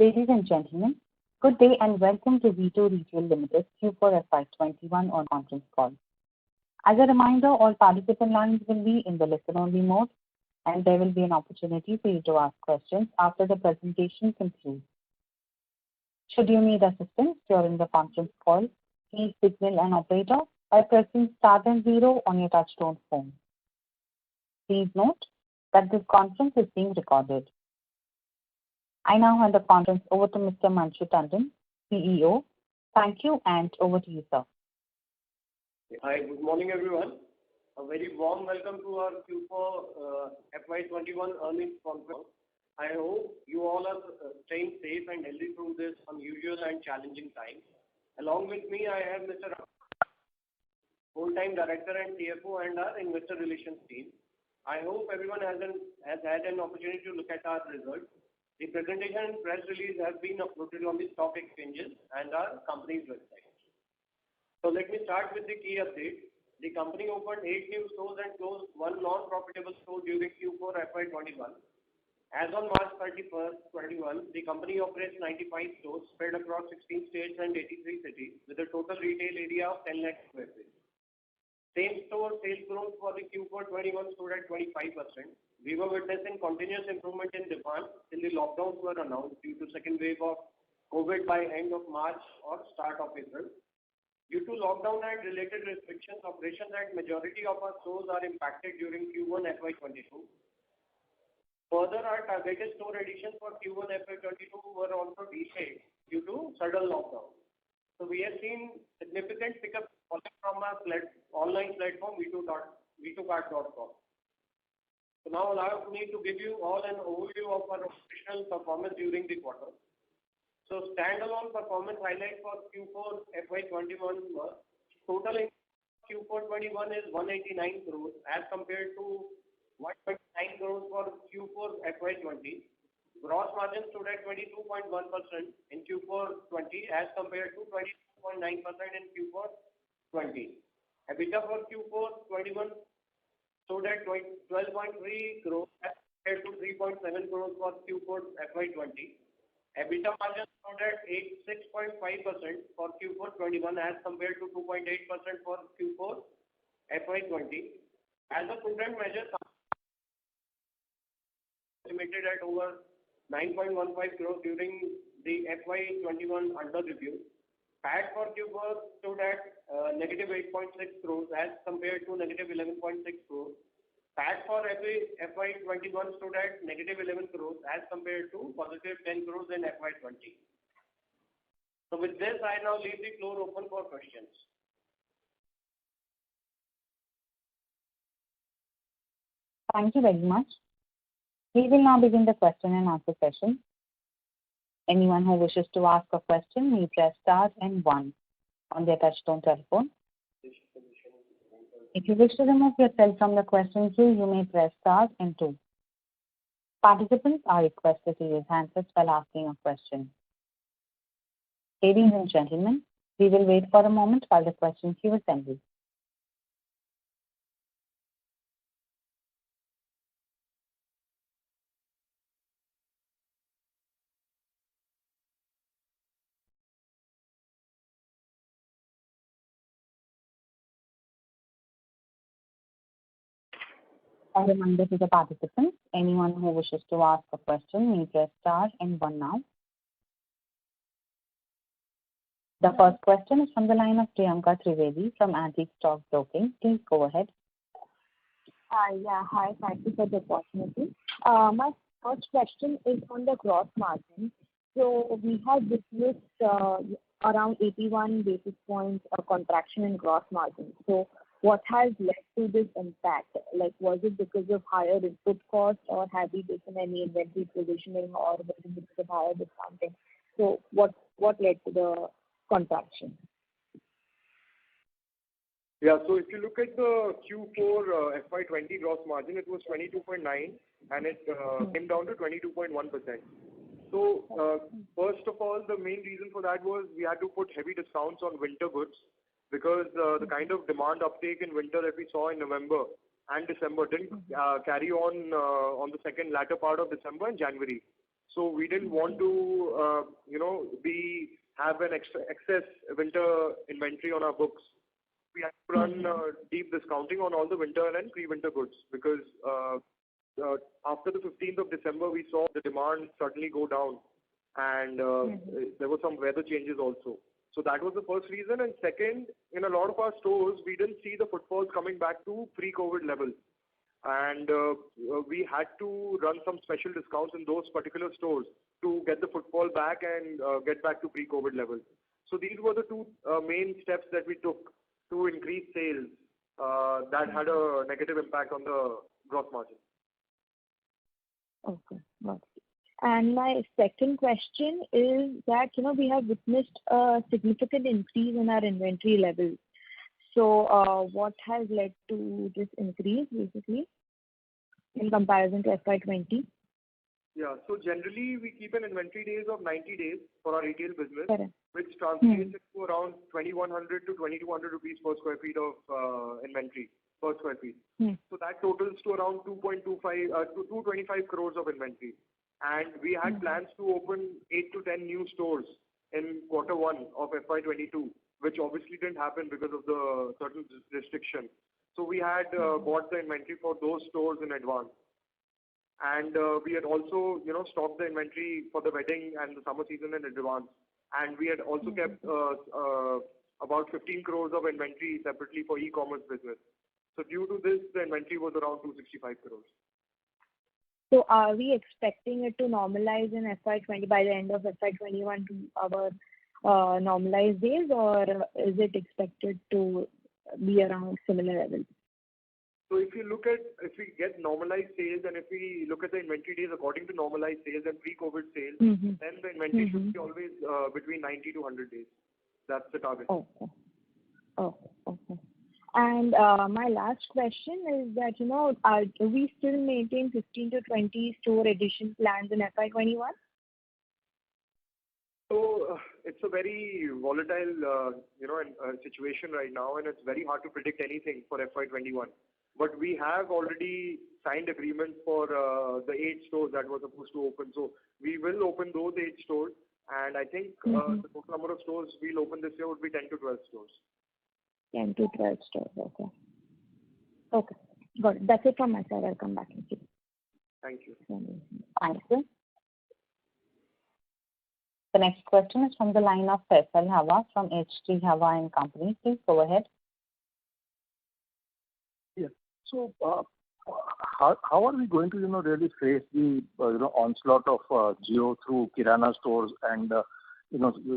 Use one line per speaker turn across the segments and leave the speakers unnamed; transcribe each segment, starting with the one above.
Ladies and gentlemen, good day and welcome to V2 Retail Limited Q4 FY21 on conference call. As a reminder, all participant lines will be in the listen-only mode, and there will be an opportunity for you to ask questions after the presentation concludes. Should you need assistance during the conference call, please signal an operator by pressing star and 0 on your touchtone phone. Please note that this conference is being recorded. I now hand the conference over to Mr. Manshu Tandon, CEO. Thank you, and over to you, sir.
Hi, good morning, everyone. A very warm welcome to our Q4 FY21 earnings conference. I hope you all are staying safe and healthy through this unusual and challenging time. Along with me, I have Mr. Full-time Director and CFO and our Investor Relations team. I hope everyone has had an opportunity to look at our results. The presentation and press release have been uploaded on the stock exchanges and our company's website. So let me start with the key updates. The company opened 8 new stores and closed 1 non-profitable store during Q4 FY21. As on March 31st, 21, the company operates 95 stores spread across 16 states and 83 cities with a total retail area of 10 lakh square feet. Same-store sales growth for the Q4 21 stood at 25%. We were witnessing continuous improvement in demand till the lockdowns were announced due to second wave of COVID by end of March or start of April. Due to lockdown and related restrictions, operations at majority of our stores are impacted during Q1 FY22. Further, our targeted store additions for Q1 FY22 were also delayed due to sudden lockdown. So we have seen significant pickup from our online platform v2kart.com. So now allow me to give you all an overview of our operational performance during the quarter. So standalone performance highlight for Q4 FY21 was total in Q4 21 is 189 crores as compared to 129 crores for Q4 FY20. Gross margin stood at 22.1% in Q4 20 as compared to 22.9% in Q4 20. EBITDA for Q4 21 stood at 12.3 crores as compared to 3.7 crores for Q4 FY20. EBITDA margin stood at 6.5% for Q4 21 as compared to 2.8% for Q4 FY20. As a prudent measure, estimated at over 9.15 crores during the FY21 under review. PAT for Q4 stood at negative 8.6 crores as compared to negative 11.6 crores. PAT for FY21 stood at negative 11 crores as compared to positive 10 crores in FY20. So with this, I now leave the floor open for questions.
Thank you very much. We will now begin the question and answer session. Anyone who wishes to ask a question may press star and 1 on their touchtone telephone. If you wish to remove yourself from the question queue, you may press star and 2. Participants are requested to use handsets while asking a question. Ladies and gentlemen, we will wait for a moment while the question queue assembles. A reminder to the participants, anyone who wishes to ask a question may press star and 1 now. The first question is from the line of Priyanka Trivedi from Antique Stock Broking. Please go ahead.
Hi, thank you for the opportunity. My first question is on the gross margin. So we have witnessed around 81 basis points of contraction in gross margin. So what has led to this impact? Like, was it because of higher input costs, or have we taken any inventory positioning, or was it because of higher discounting? So what led to the contraction?
Yeah, so if you look at the Q4 FY20 gross margin, it was 22.9 and it came down to 22.1%. So first of all, the main reason for that was we had to put heavy discounts on winter goods because the kind of demand uptake in winter that we saw in November and December didn't carry on the latter part of December and January. So we didn't want to, have an excess winter inventory on our books. We had to run deep discounting on all the winter and pre-winter goods because after the 15th of December, we saw the demand suddenly go down, and there were some weather changes also. So that was the first reason. And second, in a lot of our stores, we didn't see the footfalls coming back to pre-COVID levels. And we had to run some special discounts in those particular stores to get the footfall back and get back to pre-COVID levels. So these were the two main steps that we took to increase sales that had a negative impact on the gross margin.
Okay, got it. And my second question is that, we have witnessed a significant increase in our inventory levels. So what has led to this increase, basically, in comparison to FY20?
Yeah, so generally we keep an inventory days of 90 days for our retail business,
Correct.
which translates to around 2,100 to 2,200 rupees per square feet of inventory per square feet. So that totals to around 225 crores of inventory. And we had plans to open 8 to 10 new stores in quarter one of FY22, which obviously didn't happen because of the certain restriction. So we had bought the inventory for those stores in advance. And we had also, stocked the inventory for the wedding and the summer season in advance. And we had also kept about 15 crores of inventory separately for e-commerce business. So due to this, the inventory was around 265 crores.
So are we expecting it to normalize in FY20 by the end of FY21 to our normalized days, or is it expected to be around similar levels?
So if we get normalized sales and if we look at the inventory days according to normalized sales and pre-COVID sales, then the inventory should be always between 90 to 100 days. That's the target.
Okay. And my last question is that, do we still maintain 15 to 20 store addition plans in FY21?
So it's a very volatile, situation right now, and it's very hard to predict anything for FY21. But we have already signed agreements for the 8 stores that were supposed to open. So we will open those 8 stores, and I think the total number of stores we'll open this year would be 10 to 12 stores.
10 to 12 stores, okay. Got it. That's it from my side. I'll come back and see.
Thank you.
Thank you. The next question is from the line of Faisal Hawa from HG Hawa and Company. Please go ahead.
Yes. So, how are we going to, really face the, onslaught of Jio through Kirana stores, and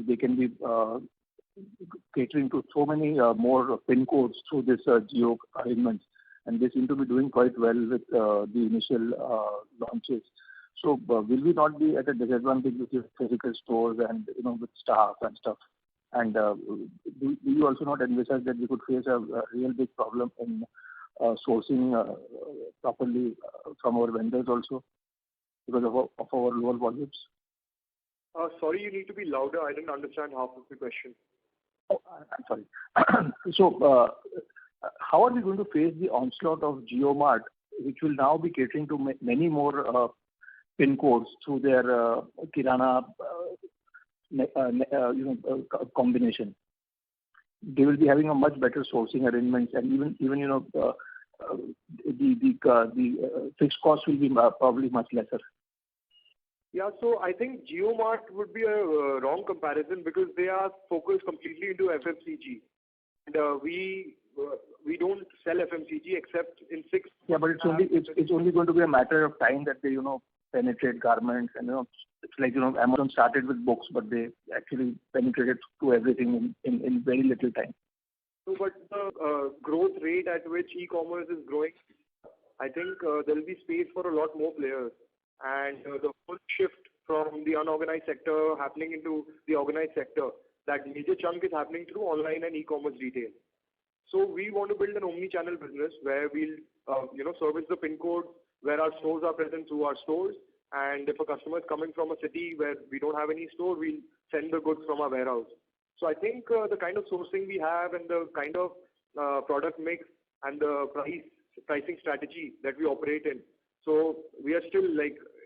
they can be catering to so many more pin codes through this Jio arrangements, and they seem to be doing quite well with the initial launches. So, will we not be at a disadvantage with your physical stores and with staff and stuff? And do you also not envisage that we could face a real big problem in sourcing properly from our vendors also because of our lower volumes?
Sorry, you need to be louder. I didn't understand half of the question.
Oh, I'm sorry. So, how are we going to face the onslaught of JioMart, which will now be catering to many more pin codes through their Kirana combination? They will be having a much better sourcing arrangements, and even the fixed cost will be probably much lesser.
Yeah, so I think JioMart would be a wrong comparison because they are focused completely into FMCG, and we don't sell FMCG except in 6.
Yeah, but it's only going to be a matter of time that they penetrate garments, and it's like Amazon started with books, but they actually penetrated to everything in very little time.
So, but the growth rate at which e-commerce is growing, I think there will be space for a lot more players. And the whole shift from the unorganized sector happening into the organized sector, that major chunk is happening through online and e-commerce retail. So we want to build an omni-channel business where we'll, service the pin code where our stores are present through our stores. And if a customer is coming from a city where we don't have any store, we'll send the goods from our warehouse. So I think the kind of sourcing we have and the kind of product mix and the pricing strategy that we operate in. So we are still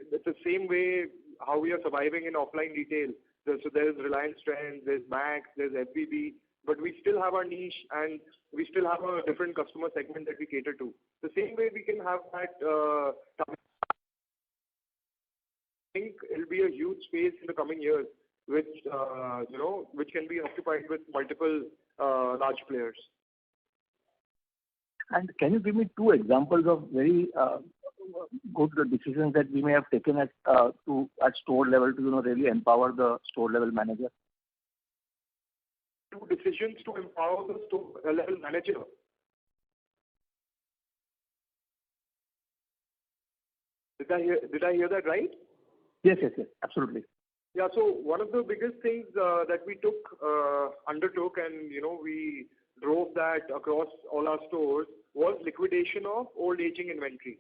it's the same way how we are surviving in offline retail. So there is Reliance Trends, there's Max, there's FBB, but we still have our niche and we still have a different customer segment that we cater to. The same way we can have that. I think it'll be a huge space in the coming years, which which can be occupied with multiple large players.
And can you give me two examples of very good decisions that we may have taken at store level to really empower the store level manager?
Two decisions to empower the store level manager. Did I hear that right?
Yes, absolutely.
Yeah, so one of the biggest things that we undertook, and we drove that across all our stores was liquidation of old aging inventory,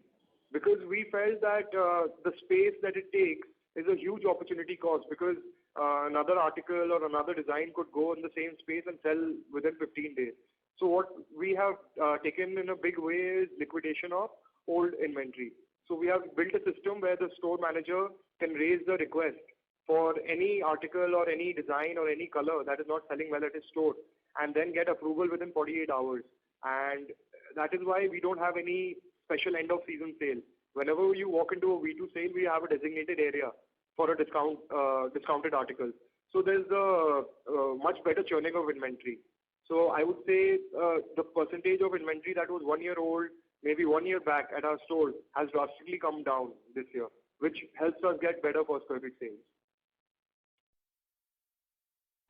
because we felt that the space that it takes is a huge opportunity cost, because another article or another design could go in the same space and sell within 15 days. So what we have taken in a big way is liquidation of old inventory. So we have built a system where the store manager can raise the request for any article or any design or any color that is not selling well at his store, and then get approval within 48 hours. And that is why we don't have any special end of season sale. Whenever you walk into a V2 sale, we have a designated area for a discounted article. So there's a much better churning of inventory. So I would say the percentage of inventory that was 1 year old, maybe 1 year back at our stores, has drastically come down this year, which helps us get better per square feet sales.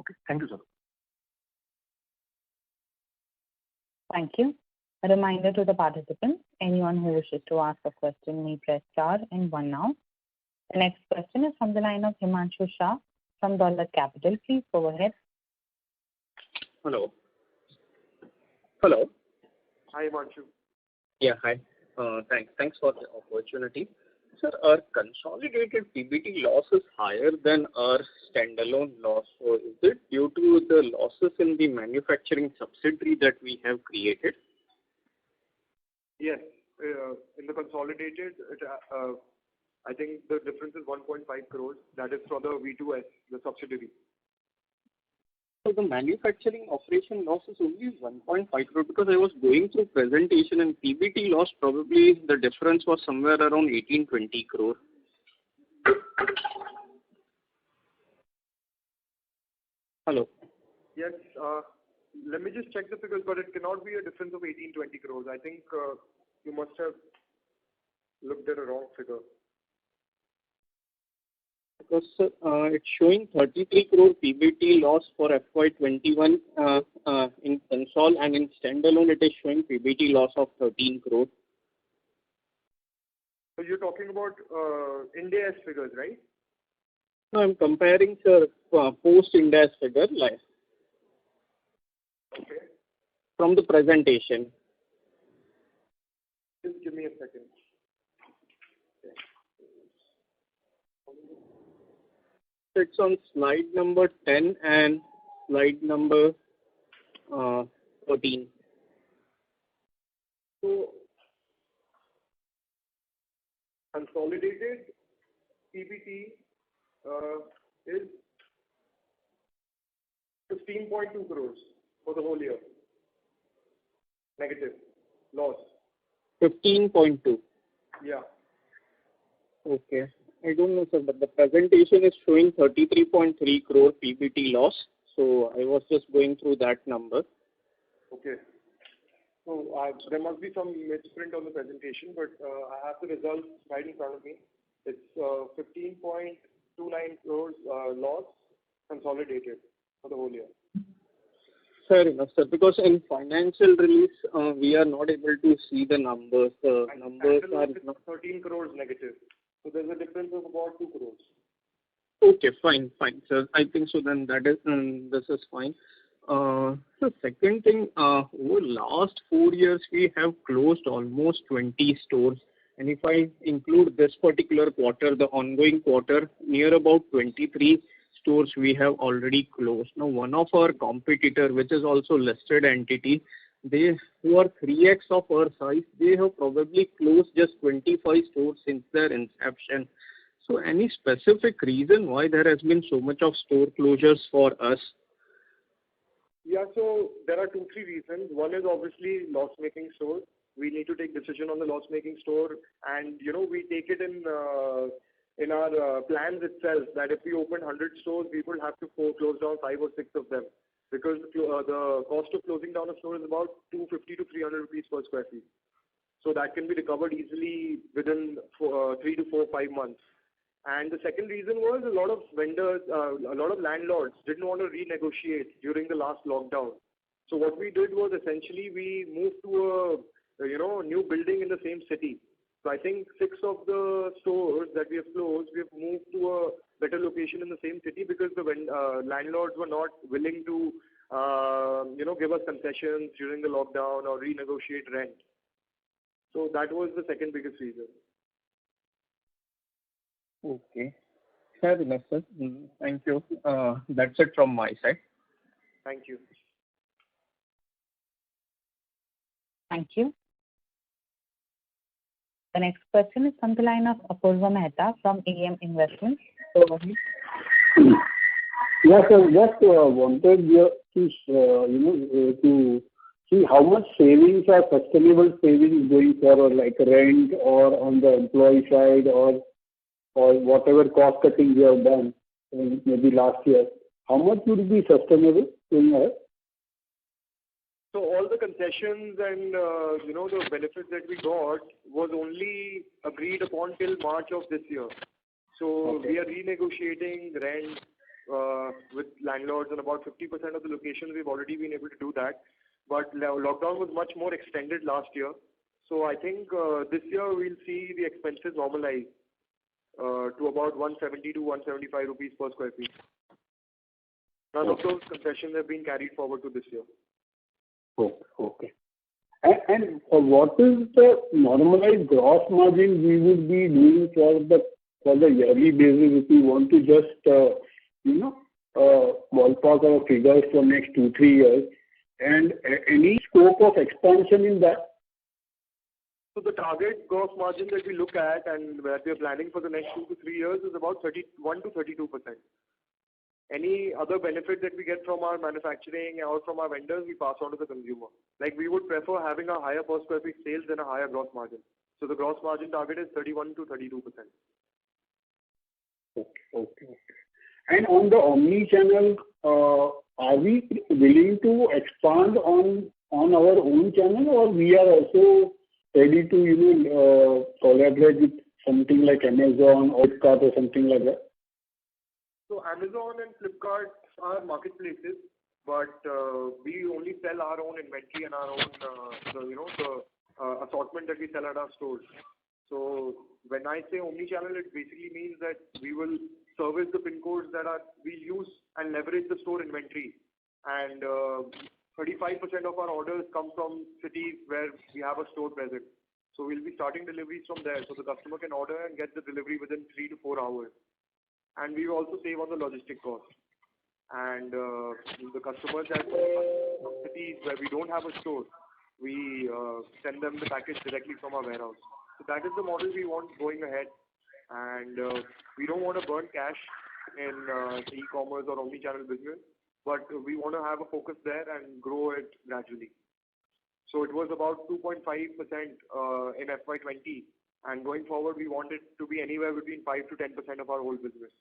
Okay, thank you, sir.
Thank you. A reminder to the participants, anyone who wishes to ask a question may press star and one now. The next question is from the line of Himanshu Shah from Dolat Capital. Please go ahead.
Hello.
Hi, Himanshu.
Yeah, hi. Thanks for the opportunity. Sir, our consolidated PBT loss is higher than our standalone loss. So is it due to the losses in the manufacturing subsidiary that we have created?
Yes. In the consolidated, I think the difference is 1.5 crores. That is for the V2S, the subsidiary.
So the manufacturing operation loss is only 1.5 crore, because I was going through presentation and PBT loss, probably the difference was somewhere around 18-20 crore. Hello.
Yes. Let me just check the figures, but it cannot be a difference of 18-20 crores. I think you must have looked at a wrong figure.
Because it's showing 33 crore PBT loss for FY21 in console, and in standalone it is showing PBT loss of 13 crore.
So you're talking about Ind AS figures, right?
No, I'm comparing, sir, post-Ind AS figure live.
Okay.
From the presentation.
Just give me a second.
It's on slide number 10 and slide number 13.
So, consolidated PBT is 15.2 crores for the whole year. Negative. Loss.
15.2.
Yeah.
Okay. I don't know, sir, but the presentation is showing 33.3 crore PBT loss. So I was just going through that number.
Okay. So there must be some misprint on the presentation, but I have the results right in front of me. It's 15.29 crores loss consolidated for the whole year.
Fair enough, sir. Because in financial release, we are not able to see the numbers. The numbers are not
13 crores negative. So there's a difference of about 2 crores.
Okay, fine, sir. I think so. Then that is this is fine. So second thing, over last 4 years we have closed almost 20 stores, and if I include this particular quarter, the ongoing quarter, near about 23 stores we have already closed. Now, one of our competitor, which is also listed entity, they who are 3x of our size, they have probably closed just 25 stores since their inception. So any specific reason why there has been so much of store closures for us?
Yeah, so there are 2-3 reasons. One is obviously loss-making stores. We need to take decision on the loss-making store, and we take it in our plans itself that if we open 100 stores, we will have to close down 5 or 6 of them, because the cost of closing down a store is about 250 to 300 rupees per square feet. So that can be recovered easily within 3 to 4, 5 months. And the second reason was a lot of vendors, a lot of landlords didn't want to renegotiate during the last lockdown. So what we did was essentially we moved to a new building in the same city. So I think 6 of the stores that we have closed, we have moved to a better location in the same city because the landlords were not willing to give us concessions during the lockdown or renegotiate rent. So that was the second biggest reason.
Okay. Fair enough, sir. Thank you. That's it from my side.
Thank you.
Thank you. The next question is from the line of Apurva Mehta from AM Investments. Over ahead.
Yes, sir. Just wanted you to see how much savings are sustainable savings going forward, like rent or on the employee side or whatever cost cutting we have done maybe last year. How much would be sustainable going ahead?
So all the concessions and the benefits that we got was only agreed upon till March of this year. So we are renegotiating rent with landlords on about 50% of the locations. We've already been able to do that. But lockdown was much more extended last year. So I think this year we'll see the expenses normalize to about 170 to 175 rupees per square feet. None of those concessions have been carried forward to this year.
Okay. And what is the normalized gross margin we would be doing for the yearly basis if we want to just ballpark our figures for next 2-3 years, and any scope of expansion in that?
So the target gross margin that we look at and that we are planning for the next 2 to 3 years is about 31 to 32%. Any other benefit that we get from our manufacturing or from our vendors, we pass on to the consumer. Like we would prefer having a higher per square feet sales than a higher gross margin. So the gross margin target is 31 to 32%.
Okay. And on the omni-channel, are we willing to expand on our own channel, or we are also ready to collaborate with something like Amazon or Flipkart or something like that?
So Amazon and Flipkart are marketplaces, but we only sell our own inventory and our own the assortment that we sell at our stores. So when I say omni-channel, it basically means that we will service the pin codes that we use and leverage the store inventory. And 35% of our orders come from cities where we have a store present. So we'll be starting deliveries from there, so the customer can order and get the delivery within 3 to 4 hours. And we also save on the logistic cost. And the customers at cities where we don't have a store, we send them the package directly from our warehouse. So that is the model we want going ahead. And we don't want to burn cash in e-commerce or omni-channel business, but we want to have a focus there and grow it gradually. So it was about 2.5% in FY20, and going forward we want it to be anywhere between 5 to 10% of our whole business.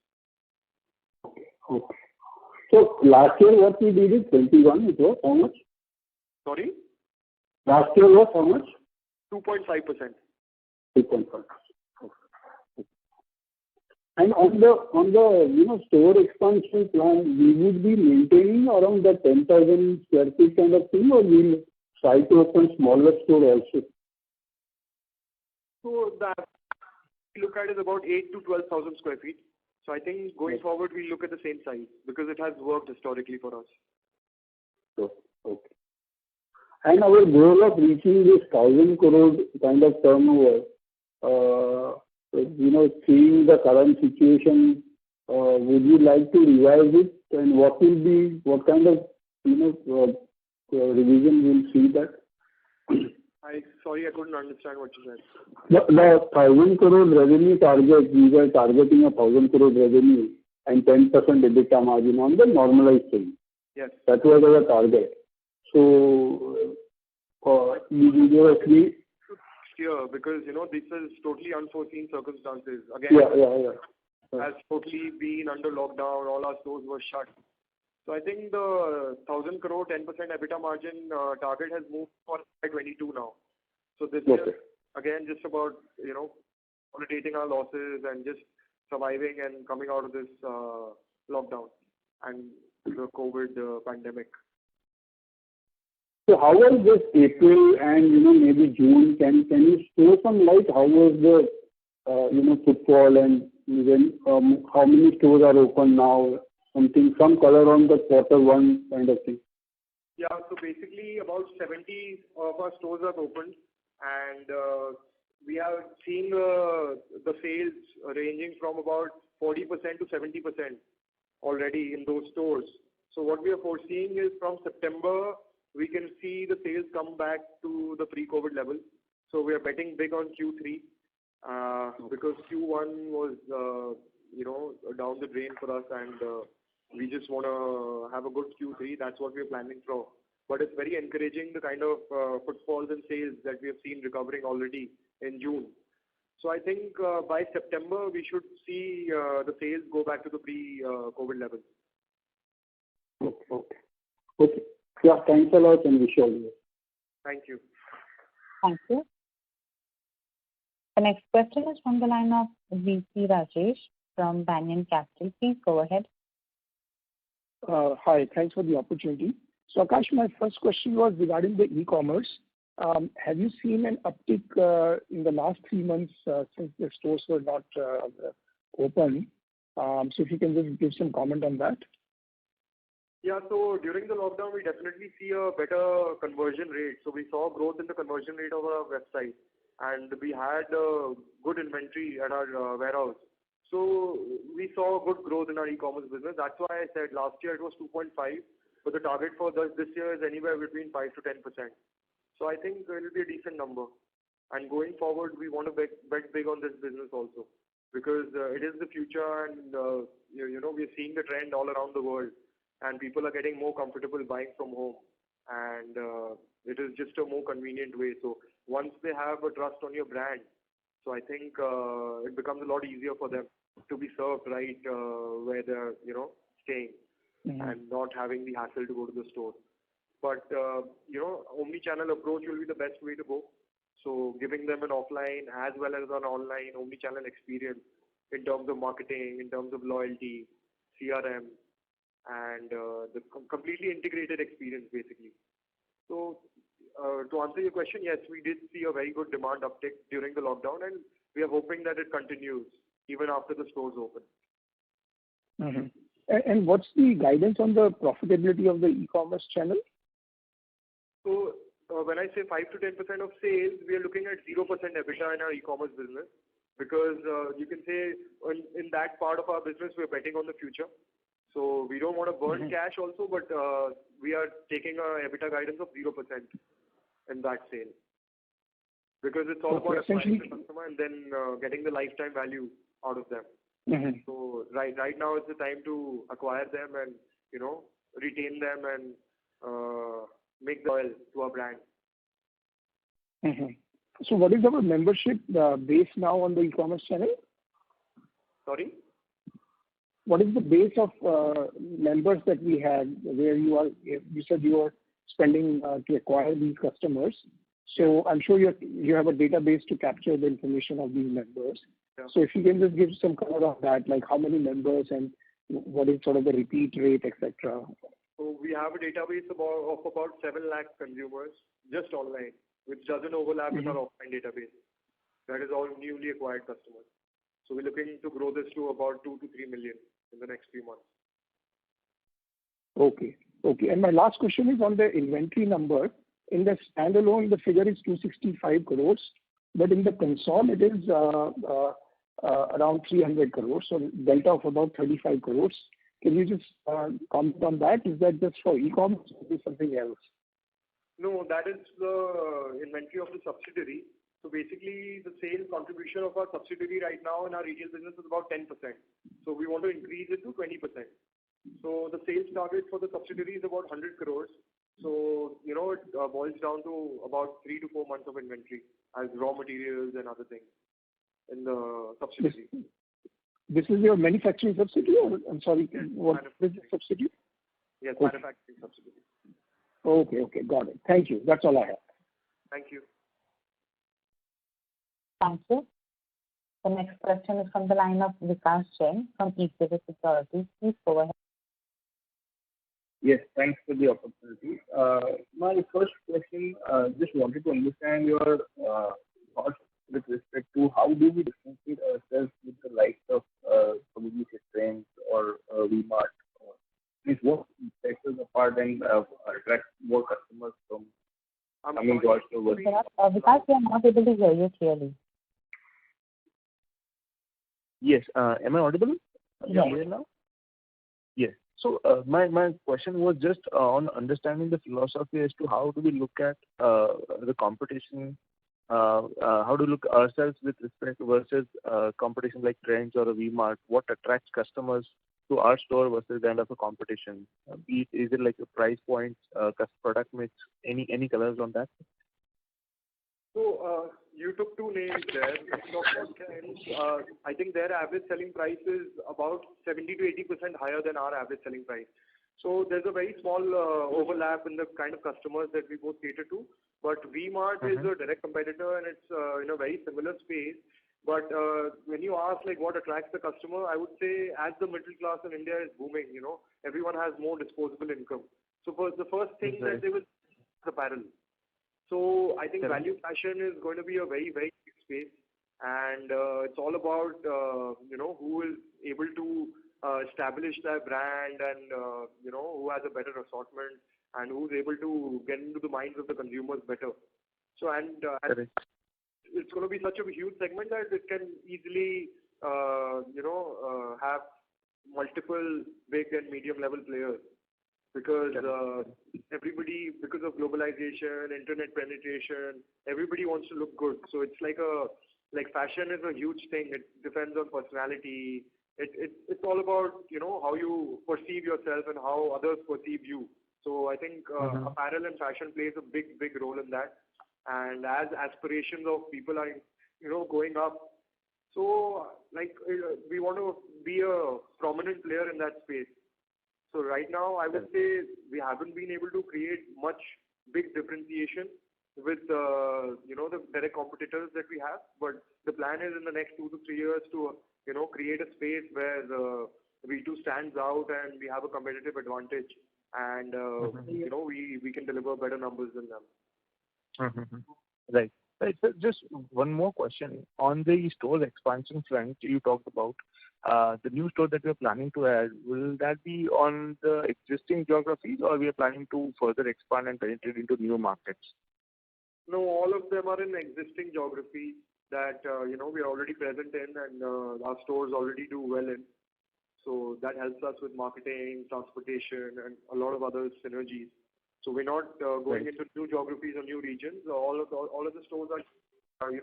Okay. So last year what we did is 21, it was how much?
Sorry?
Last year was how much?
2.5%.
2.5%. And on the store expansion plan, we would be maintaining around the 10,000 square feet kind of thing, or we'll try to open smaller store also?
So that we look at is about 8 to 12,000 square feet. So I think going forward we look at the same size because it has worked historically for us.
Okay. And our goal of reaching this 1,000 crore kind of turnover, seeing the current situation, would you like to revise it? And what kind of revision will see that?
Sorry, I couldn't understand what you said.
The 1,000 crore revenue target, we were targeting 1,000 crore revenue and 10% EBITDA margin on the normalized thing.
Yes.
That was our target. So, we were actually...
Sure, because, this is totally unforeseen circumstances. Again, has totally been under lockdown, all our stores were shut. So I think the 1,000 crore, 10% EBITDA margin target has moved for 22 now. So this is, again, just about, rotating our losses and just surviving and coming out of this lockdown and the COVID pandemic.
So how was this April and, maybe June? Can you throw some light? How was the, footfall and even how many stores are open now? Some color on the quarter one kind of thing.
Yeah, so basically about 70 of our stores are opened, and we are seeing the sales ranging from about 40% to 70% already in those stores. So what we are foreseeing is from September, we can see the sales come back to the pre-COVID level. So we are betting big on Q3 because Q1 was, down the drain for us, and we just want to have a good Q3. That's what we're planning for. But it's very encouraging, the kind of footfalls and sales that we have seen recovering already in June. So I think by September, we should see the sales go back to the pre-COVID levels.
Okay. Yeah, thanks a lot and wish you all the best.
Thank you.
Thank you. The next question is from the line of VC Rajesh from Banyan Capital. Please go ahead.
Hi, thanks for the opportunity. So Akash, my first question was regarding the e-commerce. Have you seen an uptick in the last 3 months since the stores were not open? So if you can just give some comment on that.
Yeah, so during the lockdown, we definitely see a better conversion rate. So we saw growth in the conversion rate of our website, and we had good inventory at our warehouse. So we saw good growth in our e-commerce business. That's why I said last year it was 2.5, but the target for this year is anywhere between 5 to 10%. So I think it will be a decent number. And going forward, we want to bet big on this business also, because it is the future, and we're seeing the trend all around the world, and people are getting more comfortable buying from home, and it is just a more convenient way. So once they have a trust on your brand, so I think it becomes a lot easier for them to be served right where they're staying, and not having the hassle to go to the store. But omni-channel approach will be the best way to go. So giving them an offline as well as an online omni-channel experience in terms of marketing, in terms of loyalty, CRM, and the completely integrated experience basically. So to answer your question, yes, we did see a very good demand uptick during the lockdown, and we are hoping that it continues even after the stores open.
And what's the guidance on the profitability of the e-commerce channel?
So when I say 5 to 10% of sales, we are looking at 0% EBITDA in our e-commerce business, because you can say in that part of our business, we're betting on the future. So we don't want to burn cash also, but we are taking a EBITDA guidance of 0% in that sale, because it's all about acquiring the customer and then getting the lifetime value out of them. So right now is the time to acquire them and retain them and make the loyal to our brand.
So what is our membership base now on the e-commerce channel?
Sorry?
What is the base of members that we had, where you said you are spending to acquire these customers? So I'm sure you have a database to capture the information of these members.
Yeah.
So if you can just give some color on that, like how many members and what is sort of the repeat rate, etc.
So we have a database of about 7 lakh consumers just online, which doesn't overlap with our offline database. That is all newly acquired customers. So we're looking to grow this to about 2 to 3 million in the next few months.
Okay. And my last question is on the inventory number. In the standalone, the figure is 265 crores, but in the console, it is around 300 crores, so delta of about 35 crores. Can you just comment on that? Is that just for e-commerce or is it something else?
No, that is the inventory of the subsidiary. So basically, the sales contribution of our subsidiary right now in our retail business is about 10%. So we want to increase it to 20%. So the sales target for the subsidiary is about 100 crores. So, it boils down to about 3 to 4 months of inventory as raw materials and other things in the subsidiary.
This is your manufacturing subsidiary, or I'm sorry,
Yes,
what is the subsidiary?
Yes,
Okay.
manufacturing subsidiary.
Okay, got it. Thank you. That's all I have.
Thank you.
Thank you. The next question is from the line of Vikas Jain from Equirus Securities. Please go ahead.
Yes, thanks for the opportunity. My first question, just wanted to understand your thoughts with respect to how do we differentiate ourselves with the likes of probably say Trends or V-Mart. Means what sets us apart and attract more customers from coming to our store?
Vikas, we are not able to hear you clearly.
Yes, am I audible?
Yes.
Now? Yes. So my question was just on understanding the philosophy as to how do we look at the competition, how do we look ourselves with respect versus competition like Trends or a V-Mart, what attracts customers to our store versus the end of a competition? Is it like a price point, product mix, any colors on that?
So you took two names there. If you talk about Trends, I think their average selling price is about 70 to 80% higher than our average selling price. So there's a very small overlap in the kind of customers that we both cater to. But V-Mart is a direct competitor and it's in a very similar space. But when you ask like what attracts the customer, I would say as the middle class in India is booming, everyone has more disposable income. So for the first thing that they will apparel. So I think value fashion is going to be a very, very big space, and it's all about who is able to establish their brand and who has a better assortment and who's able to get into the minds of the consumers better. So it's going to be such a huge segment that it can easily have multiple big and medium level players. Because everybody, because of globalization, internet penetration, everybody wants to look good. So it's like fashion is a huge thing. It depends on personality. It's all about how you perceive yourself and how others perceive you. So I think apparel and fashion plays a big role in that. And as aspirations of people are going up, so we want to be a prominent player in that space. So right now, I would say we haven't been able to create much big differentiation with the direct competitors that we have. But the plan is in the next 2 to 3 years to create a space where V2 stands out and we have a competitive advantage, and we can deliver better numbers than them.
Right. So just one more question on the store expansion front. You talked about the new store that we are planning to add. Will that be on the existing geographies, or we are planning to further expand and penetrate into new markets?
No, all of them are in existing geographies that we are already present in, and our stores already do well in. So that helps us with marketing, transportation, and a lot of other synergies. So we're not going into new geographies or new regions. All of the stores are in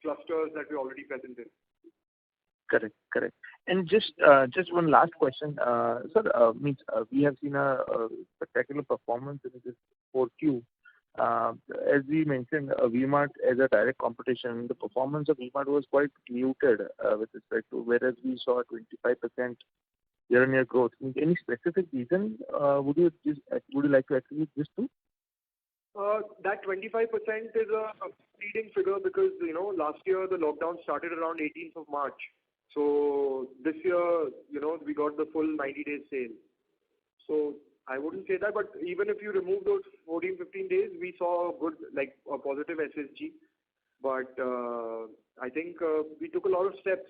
clusters that we're already present in.
Correct. And just one last question, sir. We have seen a spectacular performance in this 4Q. As we mentioned, V-Mart as a direct competition, the performance of V-Mart was quite muted with respect to, whereas we saw 25% year-on-year growth. Any specific reason would you like to attribute this to?
That 25% is a leading figure because last year the lockdown started around 18th of March. So this year, we got the full 90-day sale. So I wouldn't say that, but even if you remove those 14, 15 days, we saw a positive SSG. But I think we took a lot of steps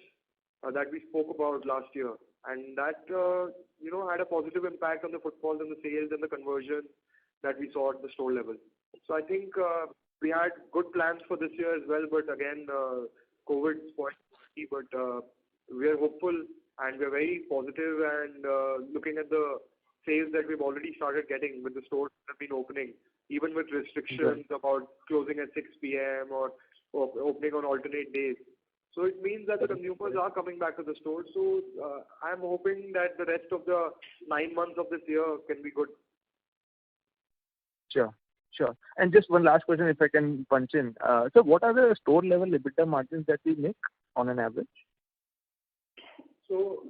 that we spoke about last year, and that had a positive impact on the footfalls and the sales and the conversion that we saw at the store level. So I think we had good plans for this year as well, but again, COVID spoiled it. But we are hopeful and we are very positive and looking at the sales that we've already started getting with the stores that have been opening, even with restrictions about closing at 6 p.m. or opening on alternate days. So it means that the consumers are coming back to the stores. So I'm hoping that the rest of the 9 months of this year can be good.
Sure. And just one last question, if I can punch in. So what are the store level EBITDA margins that we make on an average?
So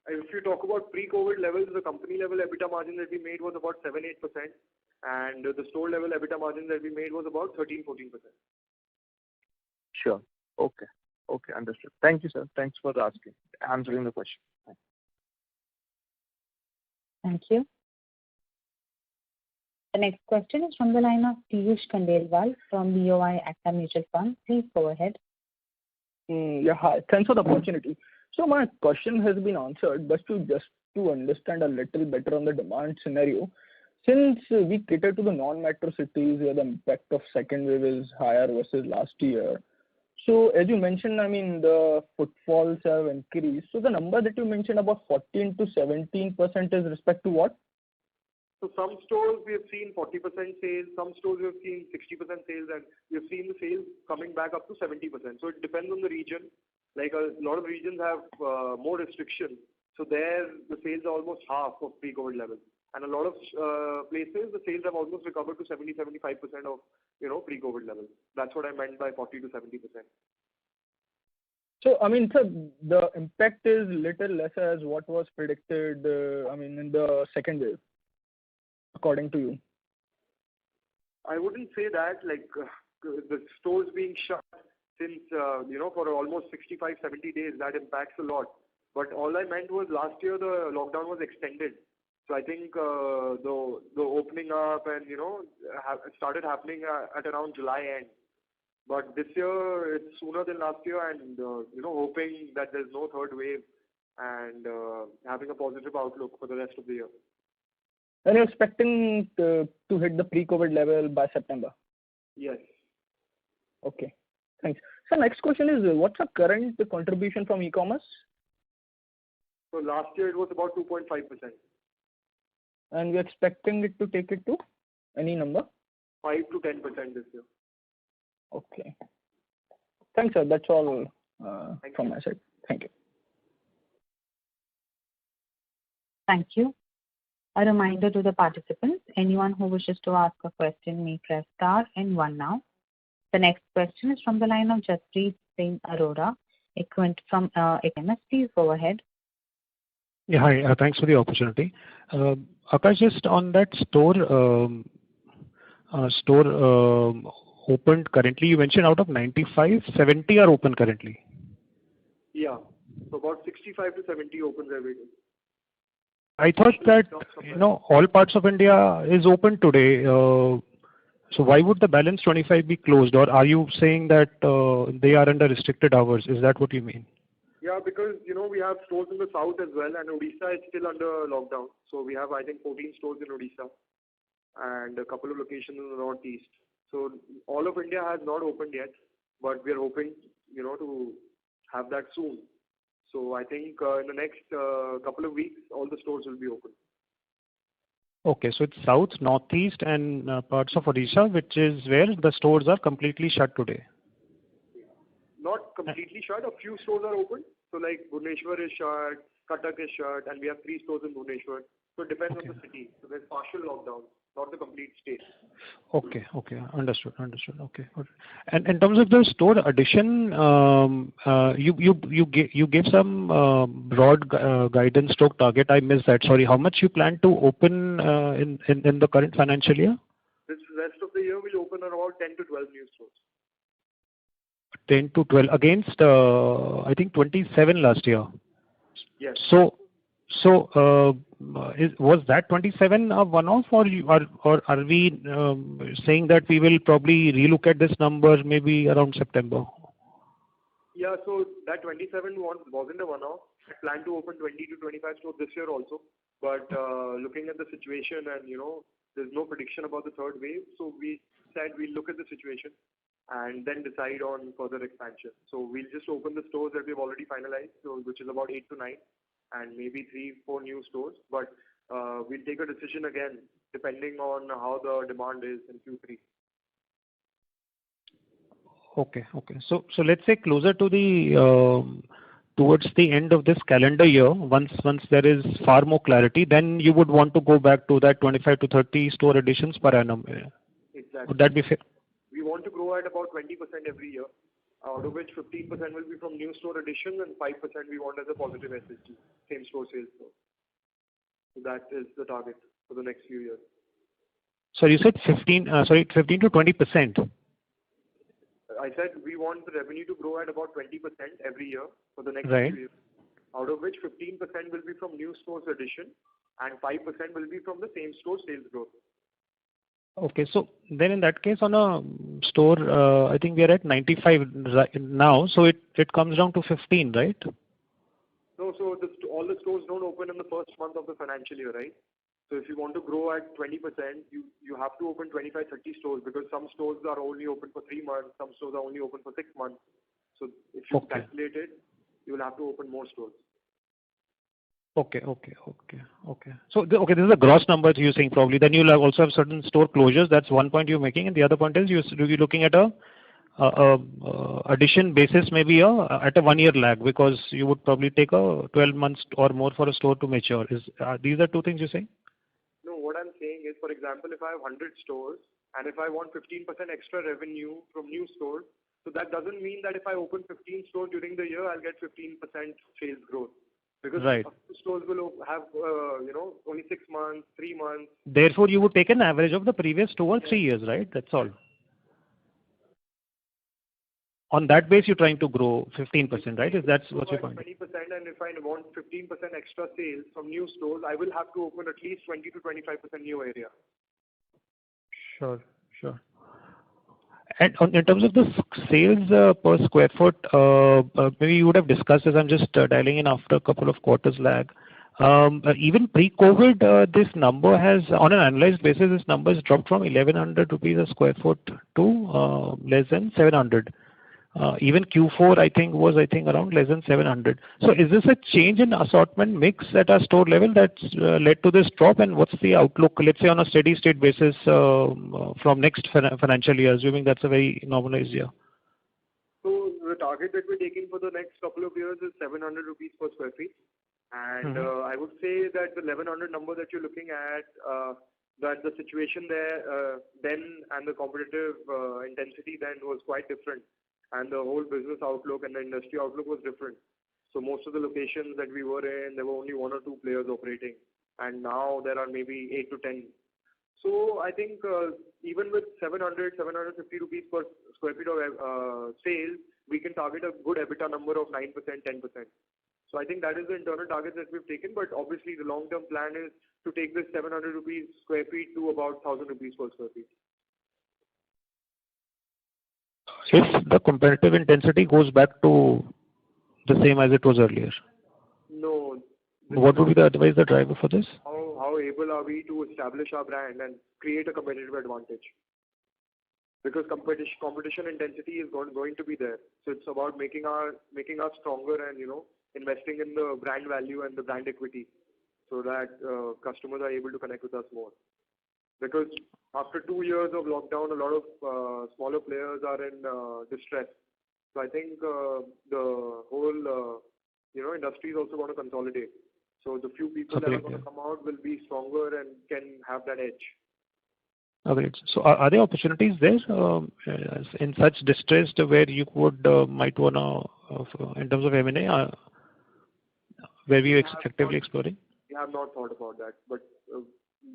if you talk about pre-COVID levels, the company level EBITDA margin that we made was about 7-8%, and the store level EBITDA margin that we made was about 13-14%.
Sure. Okay, understood. Thank you, sir. Thanks for answering the question.
Thank you. The next question is from the line of Piyush Khandelwal from BOI AXA Mutual Fund. Please go ahead.
Yeah, hi. Thanks for the opportunity. So my question has been answered, but just to understand a little better on the demand scenario, since we cater to the non-metro cities where the impact of second wave is higher versus last year, so as you mentioned, I mean, the footfalls have increased. So the number that you mentioned about 14 to 17% is respect to what?
So some stores we have seen 40% sales, some stores we have seen 60% sales, and we have seen the sales coming back up to 70%. So it depends on the region. Like a lot of regions have more restrictions. So there the sales are almost half of pre-COVID levels. And a lot of places the sales have almost recovered to 70-75% of pre-COVID levels. That's what I meant by 40 to 70%.
So I mean, sir, the impact is little less as what was predicted. In the second wave, according to you.
I wouldn't say that. Like the stores being shut since for almost 65-70 days, that impacts a lot. But all I meant was last year the lockdown was extended. So I think the opening up and started happening at around July end. But this year it's sooner than last year, and hoping that there's no third wave and having a positive outlook for the rest of the year.
And you're expecting to hit the pre-COVID level by September?
Yes.
Okay, thanks. So next question is, what's the current contribution from e-commerce?
So last year it was about 2.5%.
And we're expecting it to take it to any number?
5 to 10% this year.
Okay. Thanks, sir. That's all from my side. Thank you.
Thank you. A reminder to the participants, anyone who wishes to ask a question may press star and 1 now. The next question is from the line of Jaspreet Singh Arora, from Equirus. Please go ahead.
Yeah, hi. Thanks for the opportunity. Akash, just on that store opened currently, you mentioned out of 95, 70 are open currently.
Yeah, so about 65 to 70 opens every day.
I thought that all parts of India is open today. So why would the balance 25 be closed? Or are you saying that they are under restricted hours? Is that what you mean?
Yeah, because we have stores in the south as well, and Odisha is still under lockdown. So we have, I think, 14 stores in Odisha and a couple of locations in the northeast. So all of India has not opened yet, but we are hoping to have that soon. So I think in the next couple of weeks, all the stores will be open.
Okay, so it's south, northeast, and parts of Odisha, which is where the stores are completely shut today.
Not completely shut. A few stores are open. So like Bhubaneswar is shut, Cuttack is shut, and we have 3 stores in Bhubaneswar. So it depends on the city. So there's partial lockdown, not the complete state.
Okay, understood. Okay. And in terms of the store addition, you gave some broad guidance stroke target. I missed that. Sorry, how much you plan to open in the current financial year?
This rest of the year we'll open around 10 to 12 new stores.
10 to 12 against I think 27 last year.
Yes.
So was that 27 a one-off, or are we saying that we will probably relook at this number maybe around September?
Yeah, so that 27 wasn't a one-off. I plan to open 20 to 25 stores this year also. But looking at the situation and there's no prediction about the third wave, so we said we'll look at the situation and then decide on further expansion. So we'll just open the stores that we've already finalized, so which is about 8 to 9. And maybe 3-4 new stores. But we'll take a decision again depending on how the demand is in Q3.
Okay. So let's say closer to the towards the end of this calendar year, once there is far more clarity, then you would want to go back to that 25 to 30 store additions per annum.
Exactly.
Would that be fair?
We want to grow at about 20% every year, out of which 15% will be from new store additions and 5% we want as a positive SSG, same store sales growth. So that is the target for the next few years.
So you said 15 to 20%.
I said we want the revenue to grow at about 20% every year for the next
Right.
few years, out of which 15% will be from new stores addition and 5% will be from the same store sales growth.
Okay, so then in that case, on a store, I think we are at 95 right now, so it comes down to 15, right?
No, so all the stores don't open in the first month of the financial year, right? So if you want to grow at 20%, you have to open 25, 30 stores because some stores are only open for 3 months, some stores are only open for 6 months. So if you calculate it, you will have to open more stores.
Okay. So this is a gross number you're saying probably. Then you'll also have certain store closures. That's one point you're making, and the other point is you're looking at a addition basis maybe at a 1 year lag because you would probably take a 12 months or more for a store to mature. These are two things you're saying?
No, what I'm saying is, for example, if I have 100 stores and if I want 15% extra revenue from new stores, so that doesn't mean that if I open 15 stores during the year, I'll get 15% sales growth. Because stores will have, only 6 months, 3 months.
Therefore, you would take an average of the previous 2 or 3 years, right? That's all. On that base, you're trying to grow 15%, right? Is that what your point?
20%, and if I want 15% extra sales from new stores, I will have to open at least 20 to 25% new area.
Sure. And in terms of the sales per square foot, maybe you would have discussed this. I'm just dialing in after a couple of quarters lag. Even pre-COVID, this number has, on an annualized basis, this number has dropped from 1,100 rupees a square foot to less than 700. Even Q4, I think around less than 700. So is this a change in assortment mix at our store level that's led to this drop? And what's the outlook, let's say on a steady state basis from next financial year, assuming that's a very normalized year?
So the target that we're taking for the next couple of years is 700 rupees per square feet. And I would say that the 1100 number that you're looking at, that the situation there then and the competitive intensity then was quite different. And the whole business outlook and the industry outlook was different. So most of the locations that we were in, there were only 1 or 2 players operating. And now there are maybe 8 to 10. So I think even with 700, 750 rupees per square feet of sales, we can target a good EBITDA number of 9%, 10%. So I think that is the internal target that we've taken. But obviously the long-term plan is to take this 700 rupees square feet to about 1000 rupees per square feet.
If the competitive intensity goes back to the same as it was earlier?
No.
What would be the advice, the driver for this?
How able are we to establish our brand and create a competitive advantage? Because competition intensity is going to be there. So it's about making us stronger and investing in the brand value and the brand equity, so that customers are able to connect with us more. Because after 2 years of lockdown, a lot of smaller players are in distress. So I think the whole industry is also going to consolidate. So the few people that are going to come out will be stronger and can have that edge.
Okay. So are there opportunities there in such distress where you might want to, in terms of M&A, where we are actively exploring?
We have not thought about that, but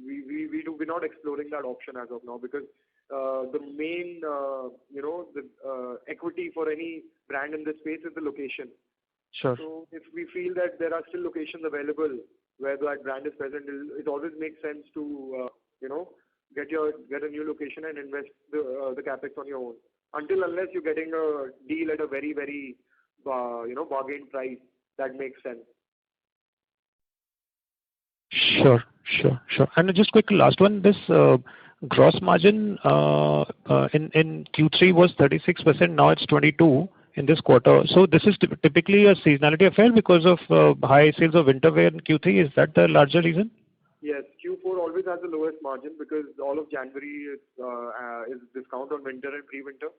we're not exploring that option as of now because the main equity for any brand in this space is the location.
Sure.
So if we feel that there are still locations available where that brand is present, it always makes sense to get a new location and invest the capex on your own. Unless you're getting a deal at a very, very bargain price, that makes sense.
Sure. And just quick last one, this gross margin in Q3 was 36%, now it's 22% in this quarter. So this is typically a seasonality affair because of high sales of winter wear in Q3. Is that the larger reason?
Yes, Q4 always has the lowest margin because all of January is discount on winter and pre-winter,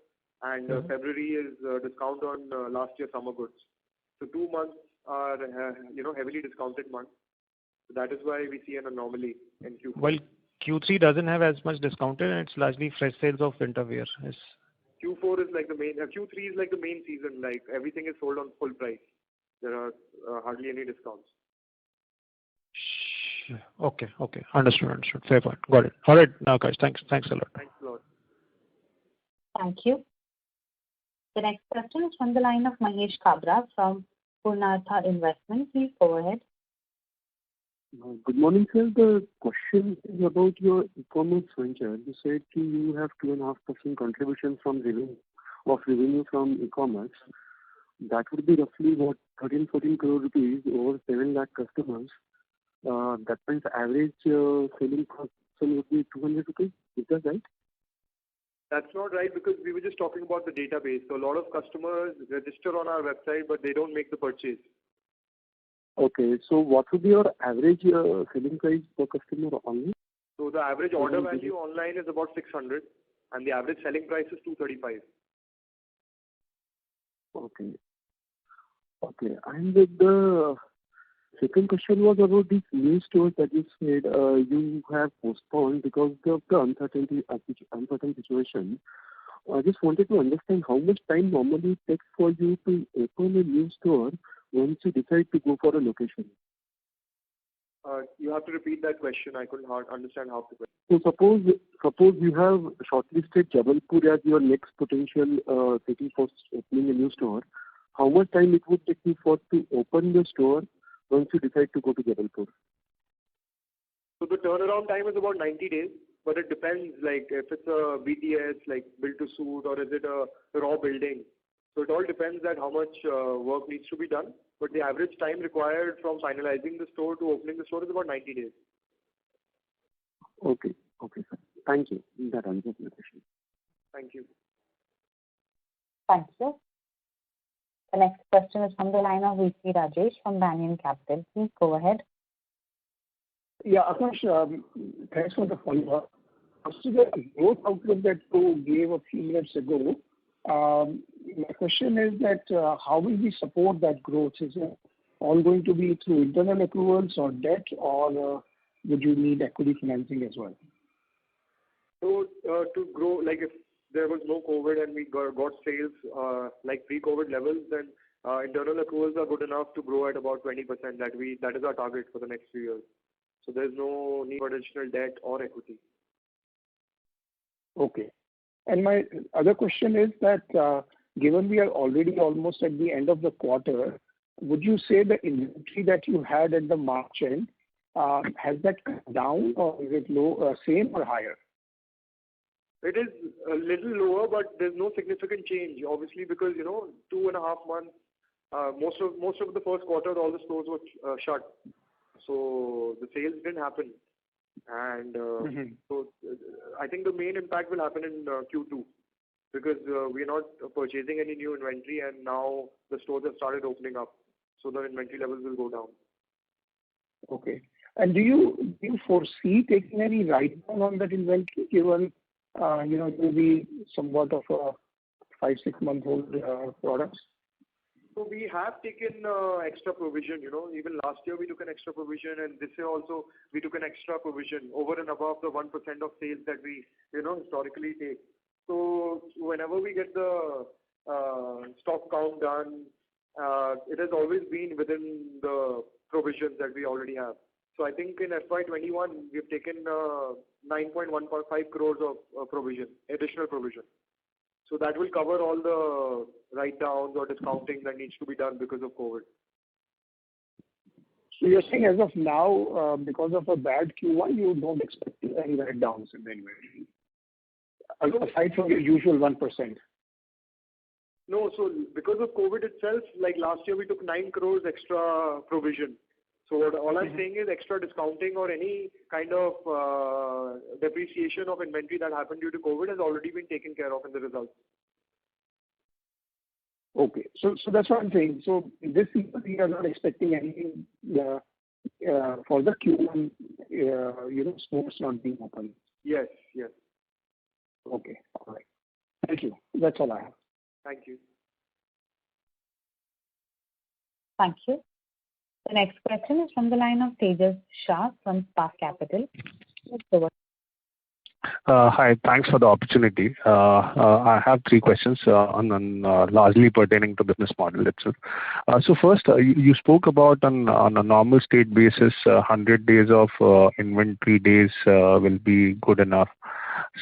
and February is discount on last year summer goods. So 2 months are heavily discounted months. So that is why we see an anomaly in Q4.
Well, Q3 doesn't have as much discounted, and it's largely fresh sales of winter wear. Yes.
Q4 is like the main. Q3 is like the main season. Like everything is sold on full price. There are hardly any discounts.
Okay. Understood. Fair point. Got it. All right, guys. Thanks a lot.
Thanks a lot.
Thank you. The next question is from the line of Mahesh Kabra from Purnartha Investment. Please go ahead.
Good morning, sir. The question is about your e-commerce venture. You said you have 2.5% contribution from revenue from e-commerce. That would be roughly what, 13-14 crore rupees over 7 lakh customers. That means average selling cost would be 200 rupees. Is that right?
That's not right because we were just talking about the database. So a lot of customers register on our website, but they don't make the purchase.
Okay, so what would be your average selling price per customer online?
So the average order value online is about 600, and the average selling price is 235.
Okay, and the second question was about these new stores that you said you have postponed because of the uncertain situation. I just wanted to understand how much time normally it takes for you to open a new store once you decide to go for a location.
You have to repeat that question. I couldn't understand half the question.
So suppose you have shortlisted Jabalpur as your next potential city for opening a new store. How much time it would take you to open the store once you decide to go to Jabalpur?
So the turnaround time is about 90 days, but it depends, like if it's a BTS, like build to suit, or is it a raw building. So it all depends on how much work needs to be done. But the average time required from finalizing the store to opening the store is about 90 days.
Okay, sir. Thank you. That answers my question.
Thank you.
Thank you. The next question is from the line of VC Rajesh from Banyan Capital. Please go ahead.
Yeah, Akash, thanks for the follow-up. As to the growth outlook that you gave a few minutes ago, my question is that how will we support that growth? Is it all going to be through internal accruals or debt, or would you need equity financing as well?
So to grow, like if there was no COVID and we got sales like pre-COVID levels, then internal accruals are good enough to grow at about 20%. That is our target for the next few years. So there's no need for additional debt or equity.
Okay. And my other question is that given we are already almost at the end of the quarter, would you say the inventory that you had at the March end, has that come down, or is it low, same or higher?
It is a little lower, but there's no significant change, obviously, because 2.5 months, most of the first quarter, all the stores were shut, so the sales didn't happen, and so I think the main impact will happen in Q2 because we're not purchasing any new inventory, and now the stores have started opening up, so the inventory levels will go down.
Okay. And do you foresee taking any write-down on that inventory, given it will be somewhat of a 5-6 month old products?
So we have taken extra provision. Even last year we took an extra provision, and this year also we took an extra provision over and above the 1% of sales that we historically take. So whenever we get the stock count done, it has always been within the provisions that we already have. So I think in FY21 we've taken 9.145 crores of provision, additional provision. So that will cover all the write-downs or discounting that needs to be done because of COVID.
So you're saying as of now, because of a bad Q1, you don't expect any write-downs in the inventory, aside from your usual 1%?
No, so because of COVID itself, like last year we took 9 crores extra provision. So all I'm saying is extra discounting or any kind of depreciation of inventory that happened due to COVID has already been taken care of in the results.
Okay, so that's what I'm saying. So this year we are not expecting anything for the Q1, stores not being open?
Yes, yes.
Okay. All right. Thank you. That's all I have.
Thank you.
Thank you. The next question is from the line of Tejas Shah from Spark Capital. Let's go.
Hi. Thanks for the opportunity. I have three questions on largely pertaining to business model itself. So first, you spoke about on a normal state basis, 100 days of inventory days will be good enough.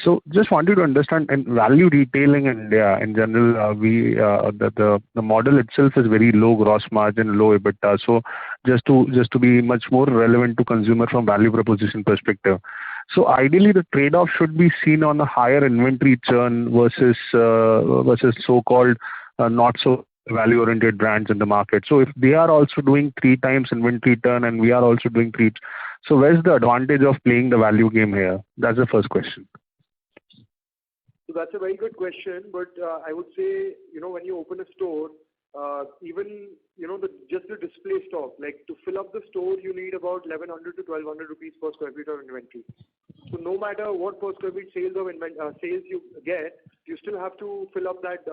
So just wanted to understand, in value retailing in India in general, the model itself is very low gross margin, low EBITDA. So just to be much more relevant to consumer from value proposition perspective. So ideally, the trade-off should be seen on a higher inventory churn versus so-called not so value-oriented brands in the market. So if they are also doing 3 times inventory turn and we are also doing 3, so where's the advantage of playing the value game here? That's the first question.
So that's a very good question, but I would say, when you open a store, even, just the display stock, like to fill up the store, you need about 1100 to 1200 rupees per square feet of inventory. So no matter what per square feet sales you get, you still have to fill up that,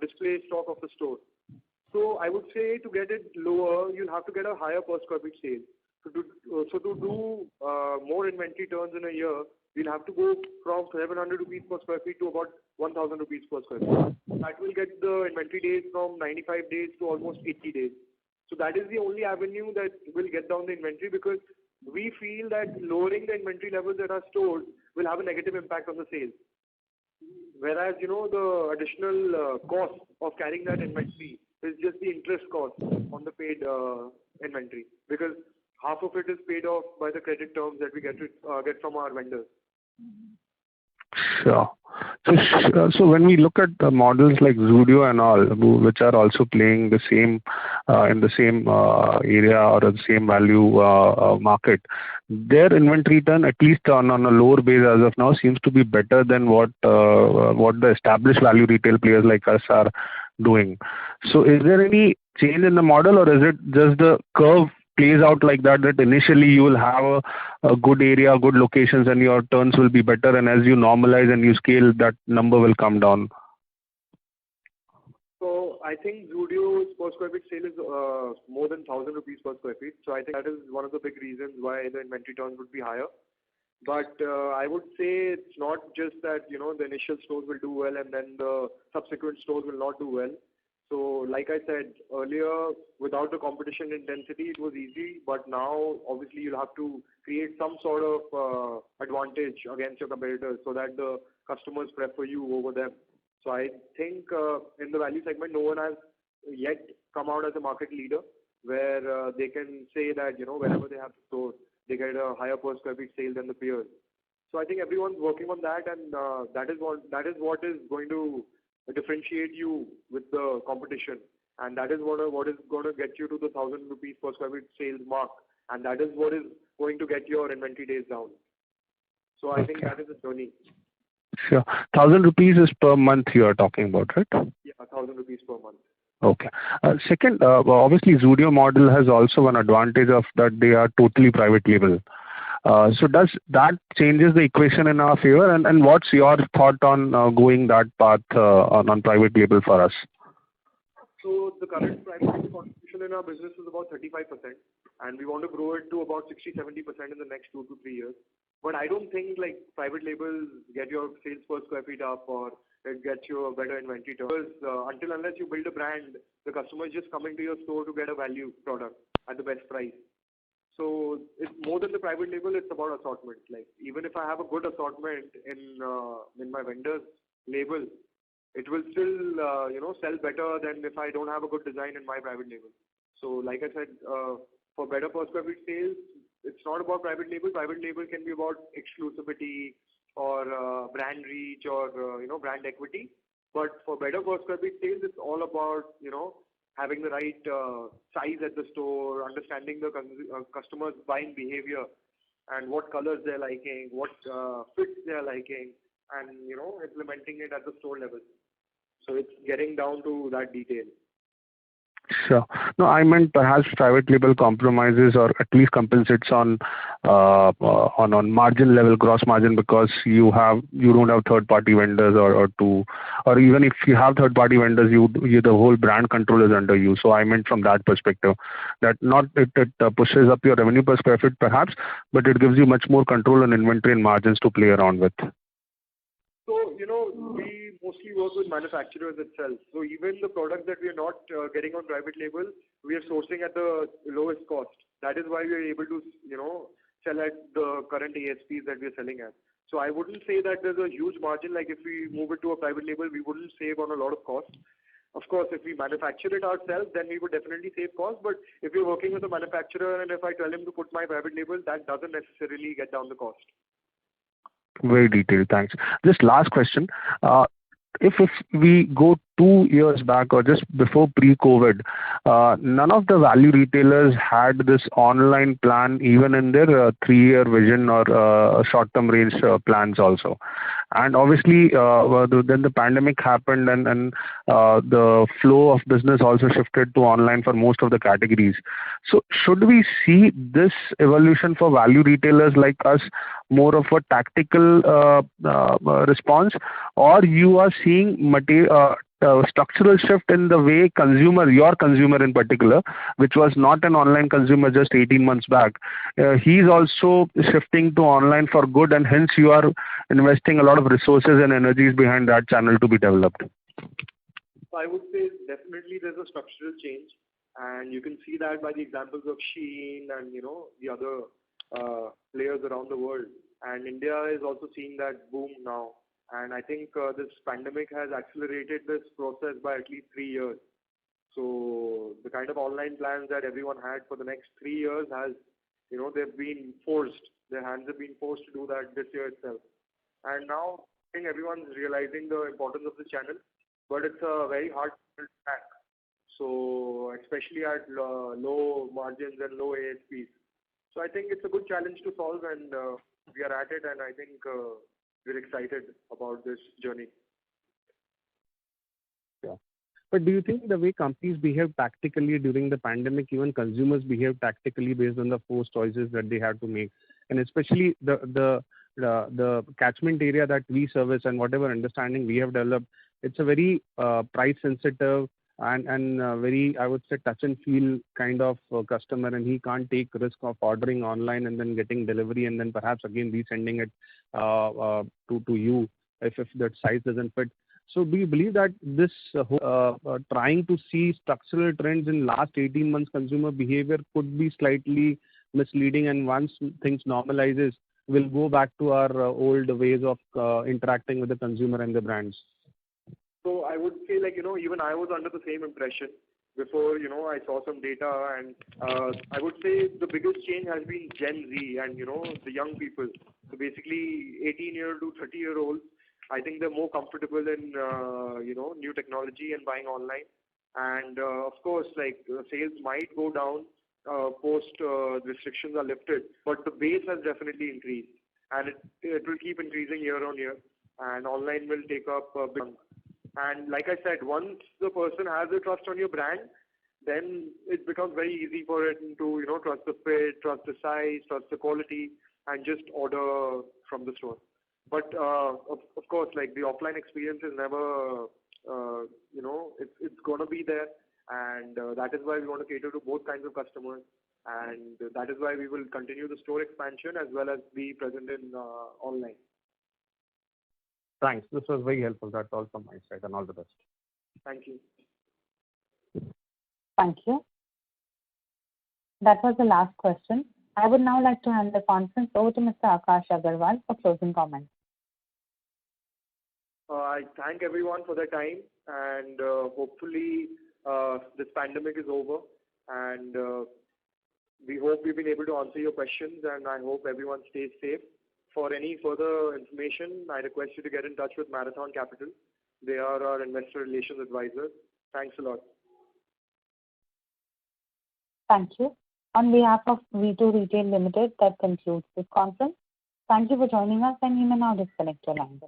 display stock of the store. So I would say to get it lower, you'll have to get a higher per square feet sale. So to do more inventory turns in a year, we'll have to go from 700 rupees per square feet to about 1000 rupees per square feet. That will get the inventory days from 95 days to almost 80 days. So that is the only avenue that will get down the inventory, because we feel that lowering the inventory levels at our stores will have a negative impact on the sales. Whereas, the additional cost of carrying that inventory is just the interest cost on the paid inventory, because half of it is paid off by the credit terms that we get from our vendors.
Sure. So when we look at the models like Zudio and all, which are also playing the same in the same area or the same value market, their inventory turn, at least on a lower base as of now, seems to be better than what the established value retail players like us are doing. So is there any change in the model, or is it just the curve plays out like that initially you will have a good area, good locations, and your turns will be better, and as you normalize and you scale, that number will come down?
So I think Zudio's per square feet sale is more than 1000 rupees per square feet. So I think that is one of the big reasons why the inventory turns would be higher. But I would say it's not just that, the initial stores will do well and then the subsequent stores will not do well. So like I said earlier, without the competition intensity, it was easy. But now, obviously, you'll have to create some sort of advantage against your competitors so that the customers prefer you over them. So I think in the value segment, no one has yet come out as a market leader where they can say that, whenever they have the store, they get a higher per square feet sale than the peers. So I think everyone's working on that, and that is what is going to differentiate you with the competition, and that is what is going to get you to the 1000 rupees per square feet sales mark, and that is what is going to get your inventory days down. So I think that is a journey.
Sure. 1000 rupees is per month you are talking about, right?
Yeah, 1000 rupees per month.
Okay. Second, obviously Zudio model has also an advantage of that they are totally private label. So does that changes the equation in our favor, and what's your thought on going that path on private label for us?
So the current private label contribution in our business is about 35%, and we want to grow it to about 60-70% in the next 2 to 3 years. But I don't think like private labels get your sales per square feet up or it gets you a better inventory turn. Because until unless you build a brand, the customer is just coming to your store to get a value product at the best price. So it's more than the private label, it's about assortment. Like even if I have a good assortment in my vendor's label, it will still sell better than if I don't have a good design in my private label. So like I said, for better per square feet sales, it's not about private label. Private label can be about exclusivity or brand reach or brand equity. But for better per square feet sales, it's all about having the right size at the store, understanding the customer's buying behavior and what colors they're liking, what fits they're liking, and implementing it at the store level. So it's getting down to that detail.
Sure. No, I meant perhaps private label compromises or at least compensates on margin level, gross margin, because you don't have third party vendors or even if you have third party vendors, the whole brand control is under you. So I meant from that perspective that not it pushes up your revenue per square feet perhaps, but it gives you much more control on inventory and margins to play around with.
So, we mostly work with manufacturers itself. So even the products that we are not getting on private label, we are sourcing at the lowest cost. That is why we are able to, sell at the current ASPs that we are selling at. So I wouldn't say that there's a huge margin, like if we move it to a private label, we wouldn't save on a lot of cost. Of course, if we manufacture it ourselves, then we would definitely save cost. But if you're working with a manufacturer and if I tell him to put my private label, that doesn't necessarily get down the cost.
Very detailed, thanks. Just last question. If we go 2 years back or just before pre-COVID, none of the value retailers had this online plan even in their 3-year vision or short-term range plans also. And obviously, then the pandemic happened and the flow of business also shifted to online for most of the categories. So should we see this evolution for value retailers like us more of a tactical response, or you are seeing structural shift in the way your consumer in particular, which was not an online consumer just 18 months back, he's also shifting to online for good, and hence you are investing a lot of resources and energies behind that channel to be developed?
I would say definitely there's a structural change, and you can see that by the examples of Shein and the other players around the world. And India is also seeing that boom now. And I think this pandemic has accelerated this process by at least 3 years. So the kind of online plans that everyone had for the next 3 years they've been forced. Their hands have been forced to do that this year itself. And now I think everyone's realizing the importance of the channel, but it's a very hard to track. So especially at low margins and low ASPs. So I think it's a good challenge to solve, and we are at it, and I think we're excited about this journey.
Yeah. But do you think the way companies behave tactically during the pandemic, even consumers behave tactically based on the forced choices that they have to make? And especially the catchment area that we service and whatever understanding we have developed, it's a very price sensitive and very, I would say, touch and feel kind of customer, and he can't take risk of ordering online and then getting delivery and then perhaps again resending it to you if that size doesn't fit. So do you believe that this trying to see structural trends in last 18 months consumer behavior could be slightly misleading, and once things normalizes, we'll go back to our old ways of interacting with the consumer and the brands?
So I would say, even I was under the same impression before, I saw some data, and I would say the biggest change has been Gen Z and, the young people. So basically 18-year to 30-year-olds, I think they're more comfortable in, new technology and buying online. And of course, sales might go down post restrictions are lifted, but the base has definitely increased, and it will keep increasing year on year, and online will take up a big chunk. And like I said, once the person has a trust on your brand, then it becomes very easy for it to, trust the fit, trust the size, trust the quality, and just order from the store. But of course, the offline experience is never, it's going to be there. And that is why we want to cater to both kinds of customers. And that is why we will continue the store expansion as well as be present in online.
Thanks. This was very helpful. That's all from my side, and all the best.
Thank you.
Thank you. That was the last question. I would now like to hand the conference over to Mr. Akash Agarwal for closing comments.
I thank everyone for their time, and hopefully this pandemic is over, and we hope we've been able to answer your questions, and I hope everyone stays safe. For any further information, I request you to get in touch with Marathon Capital. They are our investor relations advisors. Thanks a lot.
Thank you. On behalf of V2 Retail Limited, that concludes this conference. Thank you for joining us, and you may now disconnect your line.